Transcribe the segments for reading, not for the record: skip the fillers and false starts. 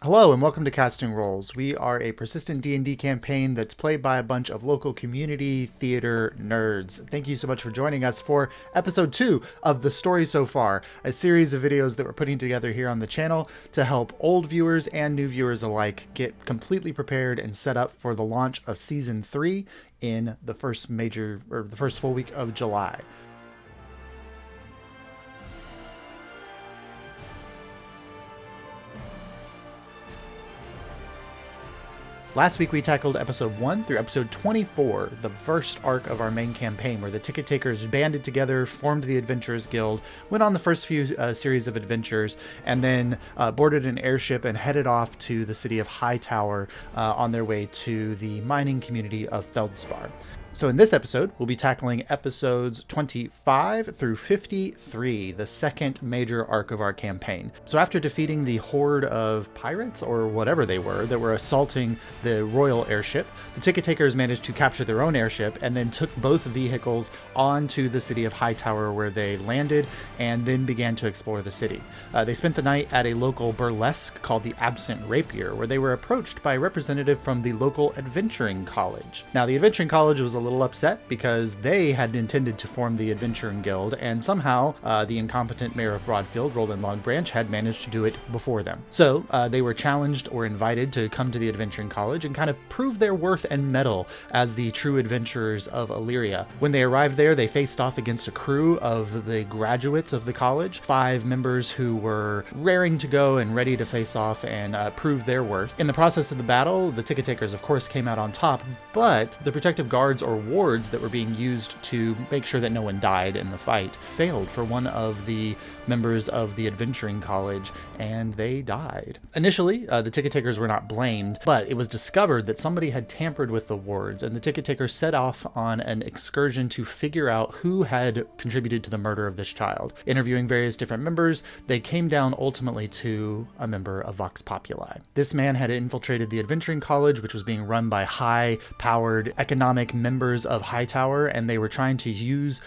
Hello and welcome to Casting Roles. We are a persistent D&D campaign that's played by a bunch of local community theater nerds. Thank you so much for joining us for episode 2 of The Story So Far, a series of videos that we're putting together here on the channel to help old viewers and new viewers alike get completely prepared and set up for the launch of season 3 in the first full week of July. Last week we tackled episode 1 through episode 24, the first arc of our main campaign, where the ticket takers banded together, formed the Adventurers Guild, went on the first few series of adventures, and then boarded an airship and headed off to the city of Hightower on their way to the mining community of Feldspar. So in this episode, we'll be tackling episodes 25 through 53, the second major arc of our campaign. So after defeating the horde of pirates, or whatever they were, that were assaulting the royal airship, the ticket takers managed to capture their own airship and then took both vehicles onto the city of Hightower, where they landed and then began to explore the city. They spent the night at a local burlesque called the Absent Rapier, where they were approached by a representative from the local adventuring college. Now, the adventuring college was a little upset because they had intended to form the Adventuring Guild, and somehow the incompetent mayor of Broadfield, Roland Longbranch, had managed to do it before them. So they were challenged or invited to come to the Adventuring College and kind of prove their worth and mettle as the true adventurers of Alyria. When they arrived there, they faced off against a crew of the graduates of the college, 5 members who were raring to go and ready to face off and prove their worth. In the process of the battle, the ticket takers, of course, came out on top, but the protective guards or wards that were being used to make sure that no one died in the fight failed for one of the members of the adventuring college, and they died. Initially, the ticket takers were not blamed, but it was discovered that somebody had tampered with the wards, and the ticket takers set off on an excursion to figure out who had contributed to the murder of this child. Interviewing various different members, they came down ultimately to a member of Vox Populi. This man had infiltrated the adventuring college, which was being run by high-powered economic members of Hightower, and they were trying to use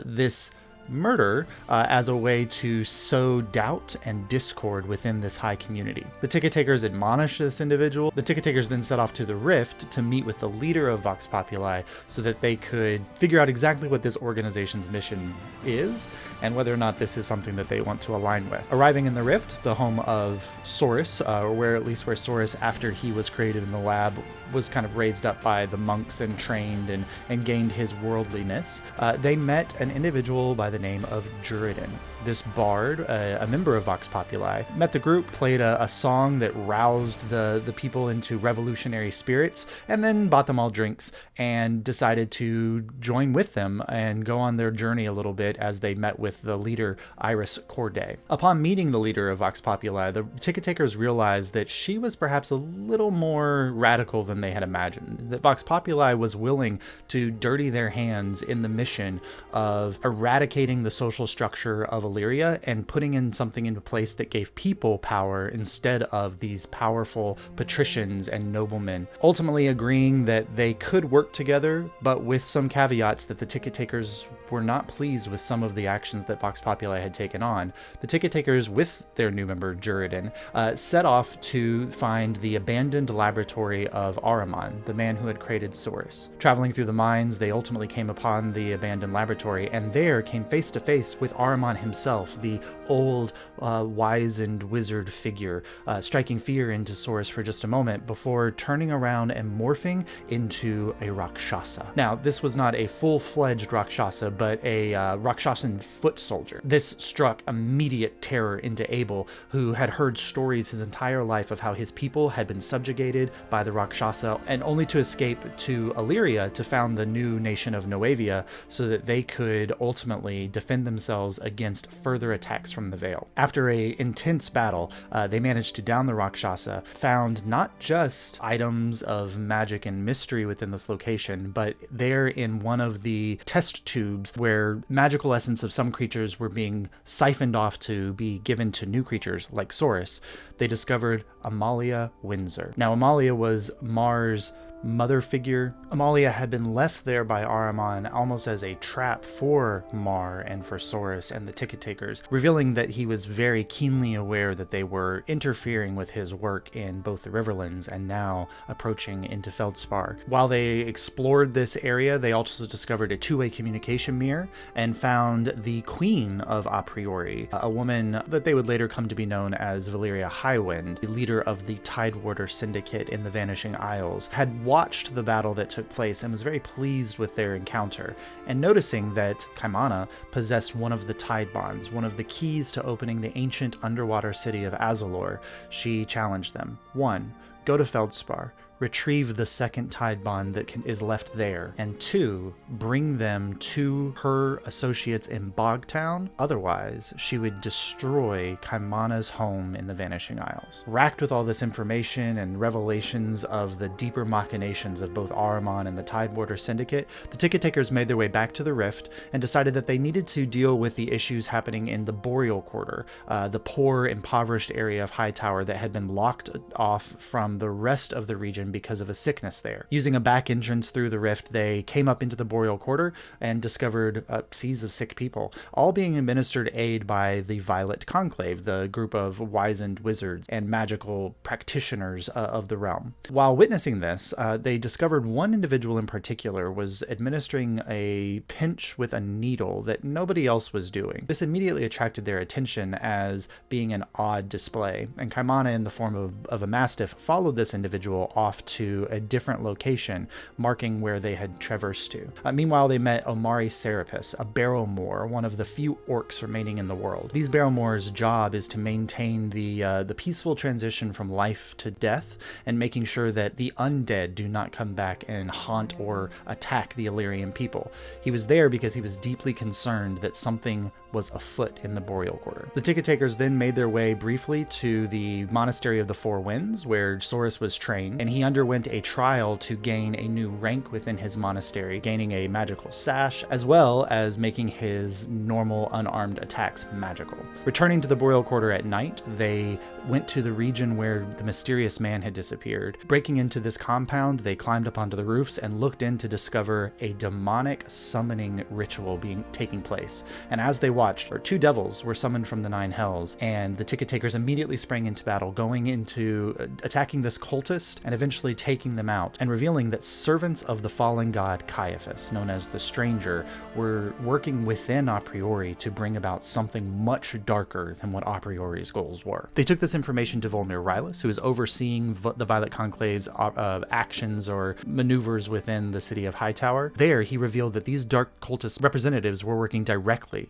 this murder as a way to sow doubt and discord within this high community. The ticket takers admonished this individual. The ticket takers then set off to the Rift to meet with the leader of Vox Populi so that they could figure out exactly what this organization's mission is and whether or not this is something that they want to align with. Arriving in the Rift, the home of Saurus, or where Saurus, after he was created in the lab, was kind of raised up by the monks and trained and gained his worldliness, they met an individual by the name of Juridan. This bard, a member of Vox Populi, met the group, played a song that roused the people into revolutionary spirits, and then bought them all drinks and decided to join with them and go on their journey a little bit as they met with the leader, Iris Corday. Upon meeting the leader of Vox Populi, the ticket takers realized that she was perhaps a little more radical than they had imagined, that Vox Populi was willing to dirty their hands in the mission of eradicating the social structure of Alyria and putting in something into place that gave people power instead of these powerful patricians and noblemen, ultimately agreeing that they could work together, but with some caveats that the ticket takers were not pleased with some of the actions that Vox Populi had taken on. The ticket takers, with their new member Juridan, set off to find the abandoned laboratory of Ahriman, the man who had created Saurus. Traveling through the mines, they ultimately came upon the abandoned laboratory, and there came face to face with Ahriman himself, the old, wizened wizard figure, striking fear into Saurus for just a moment before turning around and morphing into a Rakshasa. Now, this was not a full-fledged Rakshasa, but a Rakshasan foot soldier. This struck immediate terror into Abel, who had heard stories his entire life of how his people had been subjugated by the Rakshasa, and only to escape to Alyria to found the new nation of Noavia so that they could ultimately defend themselves against further attacks from the Vale. After a intense battle, they managed to down the Rakshasa, found not just items of magic and mystery within this location, but there in one of the test tubes where magical essence of some creatures were being siphoned off to be given to new creatures like Saurus, they discovered Amalia Windsor. Now, Amalia was Mars' mother figure. Amalia had been left there by Ahriman almost as a trap for Mar and for Soros and the ticket takers, revealing that he was very keenly aware that they were interfering with his work in both the Riverlands and now approaching into Feldspar. While they explored this area, they also discovered a two-way communication mirror and found the Queen of A Priori, a woman that they would later come to be known as Alyria Highwind, the leader of the Tidewater Syndicate in the Vanishing Isles, had watched the battle that took place and was very pleased with their encounter, and noticing that Kaimana possessed one of the Tide Bonds, one of the keys to opening the ancient underwater city of Azalor, she challenged them. 1. Go to Feldspar. Retrieve the second Tide Bond that is left there, and 2, bring them to her associates in Bogtown. Otherwise, she would destroy Kaimana's home in the Vanishing Isles. Racked with all this information and revelations of the deeper machinations of both Ahriman and the Tidewater Syndicate, the ticket takers made their way back to the Rift and decided that they needed to deal with the issues happening in the Boreal Quarter, the poor, impoverished area of Hightower that had been locked off from the rest of the region because of a sickness there. Using a back entrance through the rift, they came up into the Boreal Quarter and discovered seas of sick people, all being administered aid by the Violet Conclave, the group of wizened wizards and magical practitioners of the realm. While witnessing this, they discovered one individual in particular was administering a pinch with a needle that nobody else was doing. This immediately attracted their attention as being an odd display, and Kaimana, in the form of a mastiff, followed this individual off to a different location, marking where they had traversed to. Meanwhile, they met Omari Serapis, a Barrowmoor, one of the few orcs remaining in the world. These Barrowmoors' job is to maintain the peaceful transition from life to death, and making sure that the undead do not come back and haunt or attack the Alyrian people. He was there because he was deeply concerned that something was afoot in the Boreal Quarter. The ticket takers then made their way briefly to the Monastery of the Four Winds, where Soros was trained, and he underwent a trial to gain a new rank within his monastery, gaining a magical sash, as well as making his normal unarmed attacks magical. Returning to the Boreal Quarter at night, they went to the region where the mysterious man had disappeared. Breaking into this compound, they climbed up onto the roofs and looked in to discover a demonic summoning ritual taking place. And as they watched, two devils were summoned from the Nine Hells, and the ticket takers immediately sprang into battle, going into attacking this cultist and eventually taking them out, and revealing that servants of the fallen god Caiaphas, known as the Stranger, were working within A Priori to bring about something much darker than what A Priori's goals were. They took this information to Volmir Rylus, who is overseeing the Violet Conclave's actions or maneuvers within the city of Hightower. There, he revealed that these dark cultist representatives were working directly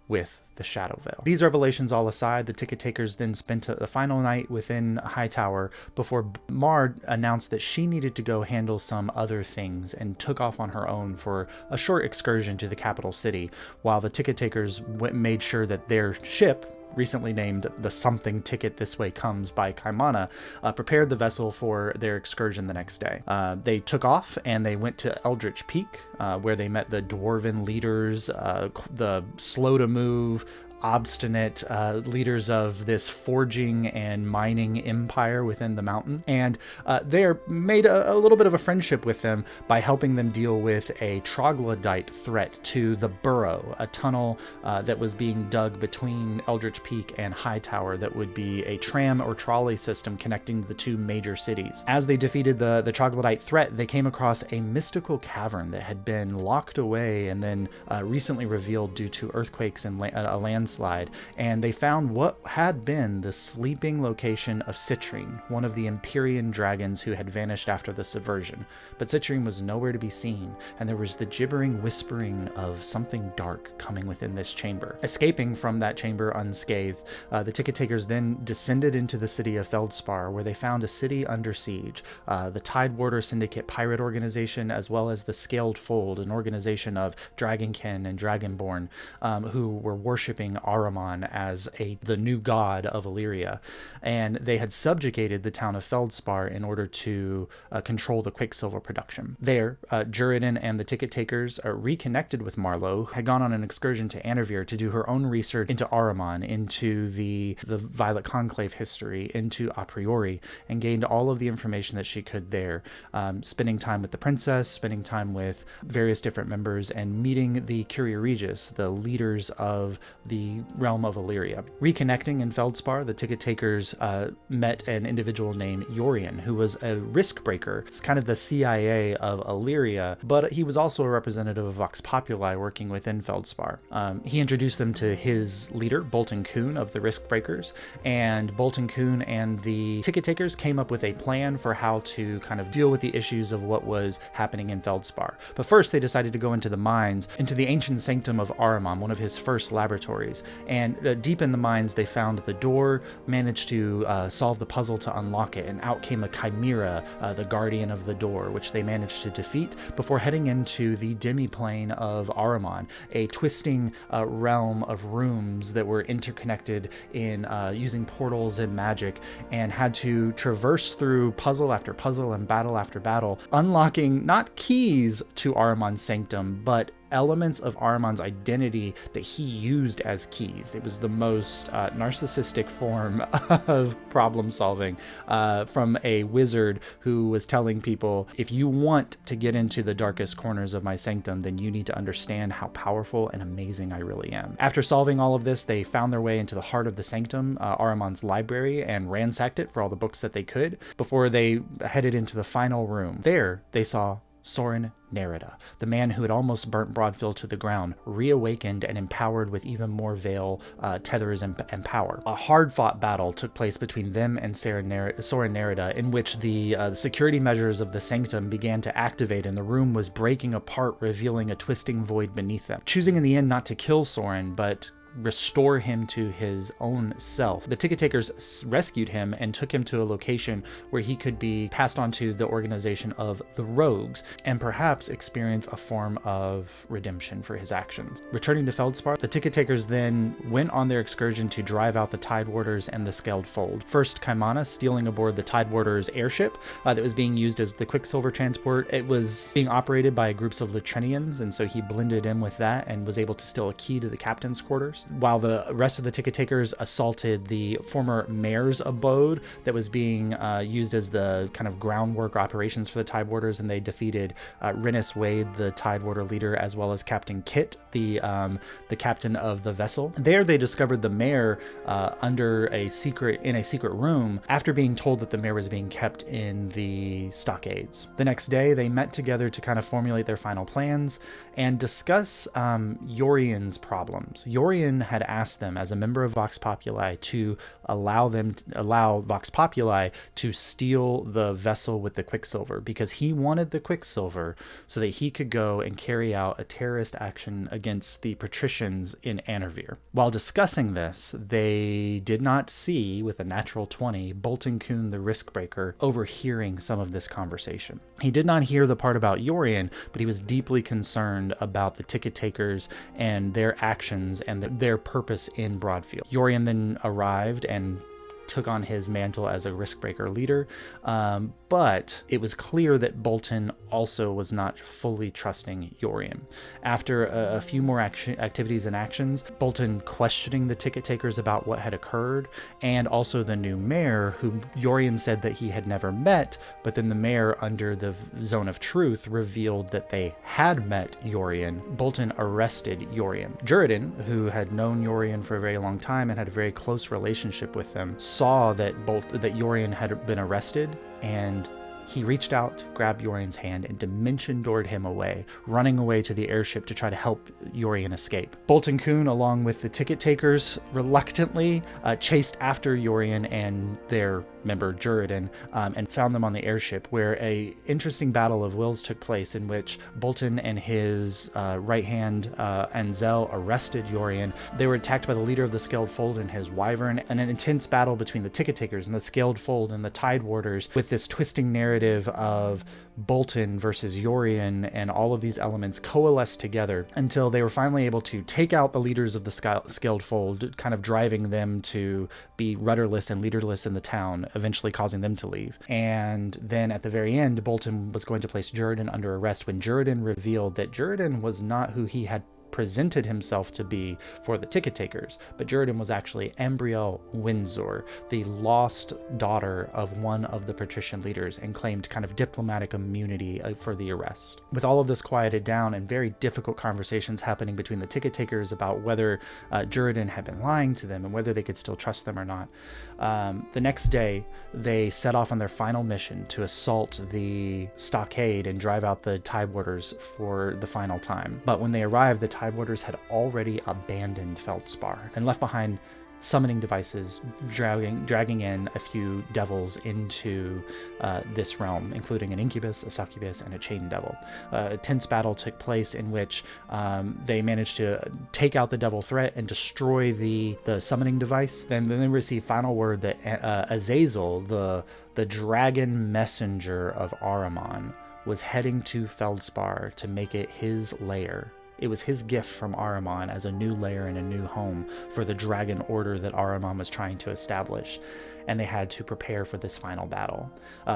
with the Shadow Veil. These revelations all aside, the ticket takers then spent the final night within Hightower before Mar announced that she needed to go handle some other things and took off on her own for a short excursion to the capital city, while the ticket takers made sure that their ship, recently named the Something Ticket This Way Comes by Kaimana, prepared the vessel for their excursion the next day. They took off and they went to Eldritch Peak, where they met the dwarven leaders, the slow to move, obstinate leaders of this forging and mining empire within the mountain, and there made a little bit of a friendship with them by helping them deal with a troglodyte threat to the Burrow, a tunnel that was being dug between Eldritch Peak and Hightower that would be a tram or trolley system connecting the two major cities. As they defeated the troglodyte threat, they came across a mystical cavern that had been locked away and then recently revealed due to earthquakes and a landslide, and they found what had been the sleeping location of Citrine, one of the Empyrean dragons who had vanished after the subversion. But Citrine was nowhere to be seen, and there was the gibbering whispering of something dark coming within this chamber. Escaping from that chamber unscathed, the ticket takers then descended into the city of Feldspar, where they found a city under siege, the Tidewater Syndicate pirate organization, as well as the Scaled Fold, an organization of Dragonkin and Dragonborn, who were worshipping Ahriman as the new god of Alyria, and they had subjugated the town of Feldspar in order to control the quicksilver production. There, Juridan and the ticket takers reconnected with Marlowe, had gone on an excursion to Anarvir to do her own research into Ahriman, into the Violet Conclave history, into a priori, and gained all of the information that she could there, spending time with the princess, spending time with various different members, and meeting the Curia Regis, the leaders of the realm of Alyria. Reconnecting in Feldspar, the ticket takers met an individual named Yorian, who was a risk breaker. It's kind of the CIA of Alyria, but he was also a representative of Vox Populi working within Feldspar. He introduced them to his leader, Bolton Kuhn of the Risk Breakers, and Bolton Kuhn and the ticket takers came up with a plan for how to kind of deal with the issues of what was happening in Feldspar. But first, they decided to go into the mines, into the ancient sanctum of Ahriman, one of his first laboratories. And deep in the mines, they found the door, managed to solve the puzzle to unlock it, and out came a chimera, the guardian of the door, which they managed to defeat before heading into the demi-plane of Ahriman, a twisting realm of rooms that were interconnected in using portals and magic, and had to traverse through puzzle after puzzle and battle after battle, unlocking not keys to Ahriman's sanctum, but elements of Ahriman's identity that he used as keys. It was the most narcissistic form of problem solving from a wizard who was telling people, if you want to get into the darkest corners of my sanctum, then you need to understand how powerful and amazing I really am. After solving all of this, they found their way into the heart of the sanctum, Ahriman's library, and ransacked it for all the books that they could before they headed into the final room. There, they saw Soren Nerida, the man who had almost burnt Broadfield to the ground, reawakened and empowered with even more veil, tethers, and power. A hard-fought battle took place between them and Soren Nerida, in which the security measures of the sanctum began to activate, and the room was breaking apart, revealing a twisting void beneath them. Choosing in the end not to kill Soren, but restore him to his own self, the ticket takers rescued him and took him to a location where he could be passed on to the organization of the Rogues and perhaps experience a form of redemption for his actions. Returning to Feldspar, the ticket takers then went on their excursion to drive out the Tidewarders and the Scaled Fold. First, Kaimana stealing aboard the Tidewarders airship that was being used as the Quicksilver transport. It was being operated by groups of Latrinians, and so he blended in with that and was able to steal a key to the captain's quarters, while the rest of the ticket takers assaulted the former mayor's abode that was being used as the kind of groundwork operations for the Tidewarders, and they defeated Rennis Wade, the Tidewater leader, as well as Captain Kit, the captain of the vessel. There they discovered the mayor in a secret room after being told that the mayor was being kept in the stockades. The next day they met together to kind of formulate their final plans and discuss Yorian's problems. Yorian had asked them, as a member of Vox Populi, to allow Vox Populi to steal the vessel with the Quicksilver, because he wanted the Quicksilver so that he could go and carry out a terrorist action against the patricians in Anarvir. While discussing this, they did not see, with a natural 20, Bolton Kuhn, the risk breaker, overhearing some of this conversation. He did not hear the part about Yorian, but he was deeply concerned about the ticket takers and their actions and their purpose in Broadfield. Yorian then arrived and took on his mantle as a risk breaker leader, but it was clear that Bolton also was not fully trusting Yorian. After a few more activities and actions, Bolton questioning the ticket takers about what had occurred, and also the new mayor, who Yorian said that he had never met, but then the mayor, under the Zone of Truth, revealed that they had met Yorian. Bolton arrested Yorian. Juridan, who had known Yorian for a very long time and had a very close relationship with them, saw that Yorian had been arrested, and he reached out, grabbed Yorian's hand, and dimension doored him away, running away to the airship to try to help Yorian escape. Bolton Kuhn, along with the ticket takers, reluctantly chased after Yorian and their member Juridan, and found them on the airship, where a interesting battle of wills took place in which Bolton and his right hand Anzel arrested Yorian. They were attacked by the leader of the Scaled Fold and his wyvern, and an intense battle between the Ticket Takers and the Scaled Fold and the Tide Warders, with this twisting narrative of Bolton versus Yorian, and all of these elements coalesced together until they were finally able to take out the leaders of the Scaled Fold, kind of driving them to be rudderless and leaderless in the town, eventually causing them to leave. And then at the very end, Bolton was going to place Juridan under arrest when Juridan revealed that Juridan was not who he had presented himself to be for the Ticket Takers, but Juridan was actually Ambrielle Windsor, the lost daughter of one of the patrician leaders, and claimed kind of diplomatic immunity for the arrest. With all of this quieted down and very difficult conversations happening between the Ticket Takers about whether Juridan had been lying to them and whether they could still trust them or not, the next day they set off on their final mission to assault the stockade and drive out the Tide Warders for the final time. But when they arrived, the Tide Warders had already abandoned Feldspar and left behind summoning devices, dragging in a few devils into this realm, including an incubus, a succubus, and a chain devil. A tense battle took place in which they managed to take out the devil threat and destroy the summoning device. Then they received final word that Azazel, the dragon messenger of Ahriman, was heading to Feldspar to make it his lair. It was his gift from Ahriman as a new lair and a new home for the dragon order that Ahriman was trying to establish. And they had to prepare for this final battle,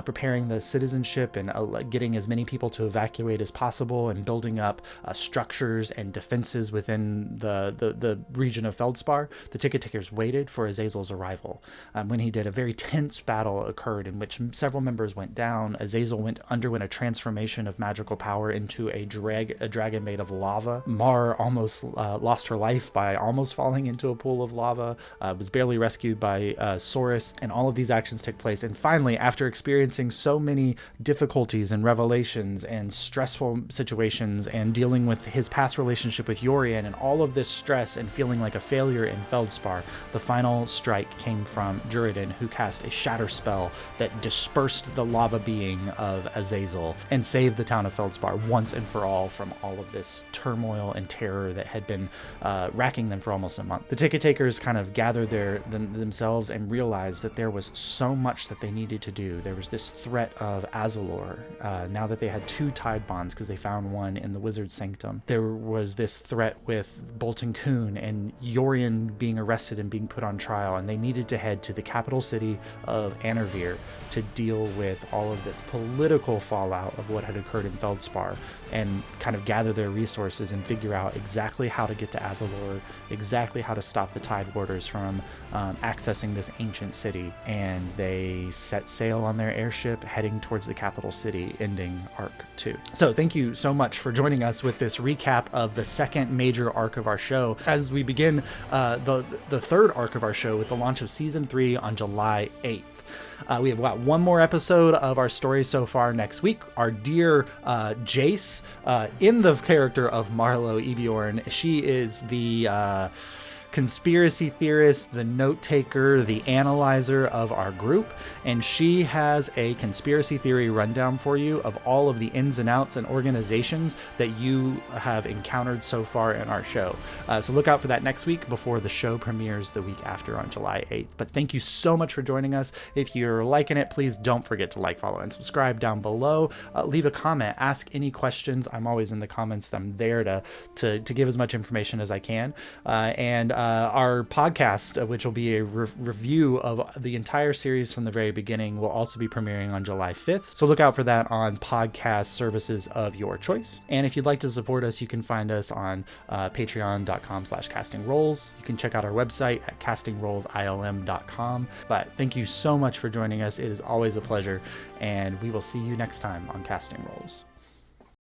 preparing the citizenship and getting as many people to evacuate as possible, and building up structures and defenses within the region of Feldspar. The Ticket Takers waited for Azazel's arrival. When he did, a very tense battle occurred in which several members went down. Azazel underwent a transformation of magical power into a dragon made of lava. Mar almost lost her life by almost falling into a pool of lava, was barely rescued by Saurus. And all of these actions took place. And finally, after experiencing so many difficulties and revelations and stressful situations, and dealing with his past relationship with Yorian and all of this stress and feeling like a failure in Feldspar, the final strike came from Juridan, who cast a shatter spell that dispersed the lava being of Azazel and saved the town of Feldspar once and for all from all of this turmoil and terror that had been racking them for almost a month. The Ticket Takers kind of gathered themselves and realized that there was so much that they needed to do. There was this threat of Azalor, now that they had 2 Tide Bonds because they found one in the Wizard's Sanctum. There was this threat with Bolton Coon and Yorian being arrested and being put on trial, and they needed to head to the capital city of Alyria to deal with all of this political fallout of what had occurred in Feldspar, and kind of gather their resources and figure out exactly how to get to Azalor, exactly how to stop the Tide Warders from accessing this ancient city. And they set sail on their airship heading towards the capital city, ending Arc 2. So thank you so much for joining us with this recap of the second major arc of our show, as we begin the third arc of our show with the launch of Season 3 on July 8th. We have got one more episode of our story so far next week. Our dear Jace, in the character of Marlo Ebiorn, she is the conspiracy theorist, the note taker, the analyzer of our group, and she has a conspiracy theory rundown for you of all of the ins and outs and organizations that you have encountered so far in our show. So look out for that next week before the show premieres the week after on July 8th. But thank you so much for joining us. If you're liking it, please don't forget to like, follow, and subscribe down below. Leave a comment, ask any questions. I'm always in the comments. I'm there to give as much information as I can. And our podcast, which will be a review of the entire series from the very beginning, will also be premiering on July 5th. So look out for that on podcast services of your choice. And if you'd like to support us, you can find us on patreon.com/castingrolls. You can check out our website at castingrollsilm.com. But thank you so much for joining us. It is always a pleasure, and we will see you next time on Casting Rolls.